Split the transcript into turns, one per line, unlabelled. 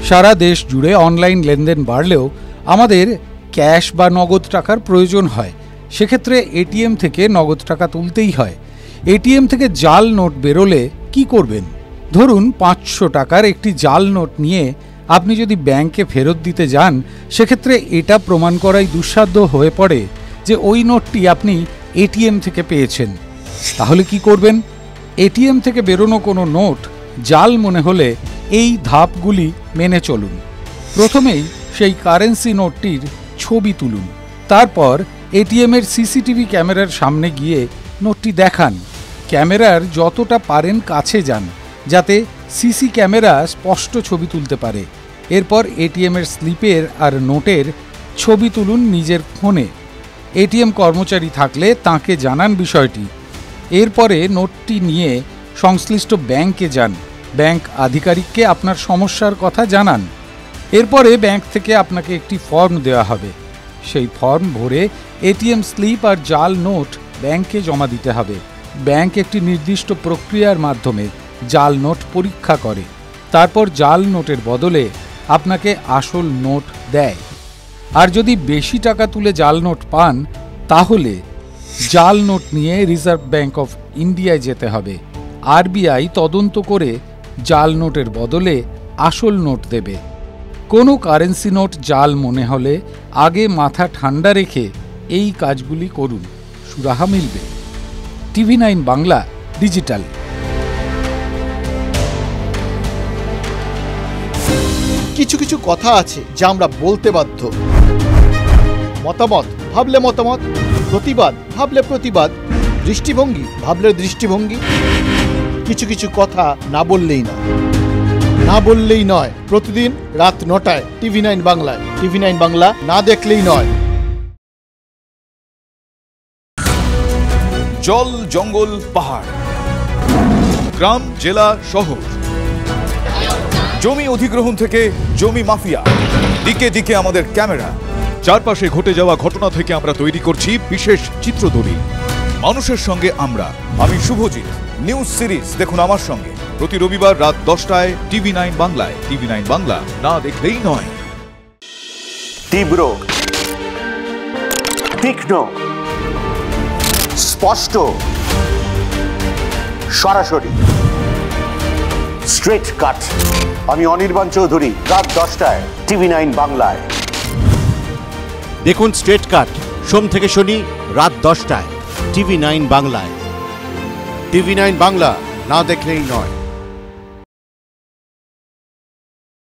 সারা দেশ জুড়ে অনলাইন লেনদেন বাড়লেও আমাদের ক্যাশ বা নগদ টাকার প্রয়োজন হয়। সেক্ষেত্রে এটিএম থেকে নগদ টাকা তুলতেই হয়। এটিএম থেকে জাল নোট বেরোলে কি করবেন? ধরুন 500 টাকার একটি জাল নোট নিয়ে আপনি যদি ব্যাংকে ফেরত দিতে যান, সেক্ষেত্রে এটা প্রমাণ করাই দুঃসাধ্য হয়ে পড়ে যে ওই নোটটি আপনি এটিএম থেকে পেয়েছেন। তাহলে কি করবেন? এটিএম থেকে বেরোনো কোনো নোট জাল মনে হলে এই ধাপগুলি মেনে চলুন। প্রথমেই সেই কারেন্সি নোটটির ছবি তুলুন। তারপর এটিএমের সিসিটিভি ক্যামেরার সামনে গিয়ে নোটটি দেখান। ক্যামেরার যতটা পারেন কাছে যান, যাতে সিসি ক্যামেরা স্পষ্ট ছবি তুলতে পারে। এরপর এটিএমের স্লিপের আর নোটের ছবি তুলুন নিজের ফোনে। এটিএম কর্মচারী থাকলে তাকে জানান বিষয়টি। এরপরে নোটটি নিয়ে সংশ্লিষ্ট ব্যাংকে যান। ব্যাংক আধিকারিককে আপনার সমস্যার কথা জানান। এরপরে ব্যাংক থেকে আপনাকে একটি ফর্ম দেওয়া হবে। সেই ফর্ম ভরে এটিএম স্লিপ আর জাল নোট ব্যাংকে জমা দিতে হবে। ব্যাংক একটি নির্দিষ্ট প্রক্রিয়ার মাধ্যমে জাল নোট পরীক্ষা করে। তারপর জাল নোটের বদলে আপনাকে আসল নোট দেয়। আর যদি বেশি টাকা তুলে জাল নোট পান, তাহলে জাল নোট নিয়ে রিজার্ভ ব্যাংক অফ ইন্ডিয়ায় যেতে হবে। আরবিআই তদন্ত করে জাল নোটের বদলে আসল নোট দেবে। কোনো কারেন্সি নোট জাল মনে হলে আগে মাথা ঠান্ডা রেখে এই কাজগুলি করুন, সুরাহা মিলবে। TV9 Bangla digital.
কিছু কিছু কথা আছে যা আমরা বলতে বাধ্য। মতামত ভাবলে মতামত, প্রতিবাদ ভাবলে প্রতিবাদ, দৃষ্টিভঙ্গি ভাবলে দৃষ্টিভঙ্গি। কিছু কিছু কথা না বললেই নয়, না বললেই নয়। প্রতিদিন রাত 9টায় TV9 বাংলায়। TV9 বাংলা না দেখলেই নয়।
জল, জঙ্গল, পাহাড়, গ্রাম, জেলা, শহর, জমি অধিগ্রহণ থেকে জমি মাফিয়া, দিকে দিকে আমাদের ক্যামেরা। চারপাশে ঘটে যাওয়া ঘটনা থেকে আমরা তৈরি করছি বিশেষ চিত্রদলিল। মানুষের সঙ্গে আমরা, আমি শুভজিৎ। নিউজ সিরিজ দেখুন আমার সঙ্গে প্রতি রবিবার রাত 10টায় TV9 বাংলায়। TV9 বাংলা না দেখলেই নয়।
তীব্র, তীক্ষ্ণ, স্পষ্ট, সরাসরি, স্ট্রেট কাট। আমি অনির্বাণ চৌধুরী। রাত 10টায় TV9 বাংলায়
দেখুন স্ট্রেট কাট, সোম থেকে শনি রাত 10টায় TV9 বাংলায়। TV9 বাংলা না দেখলেই নয়।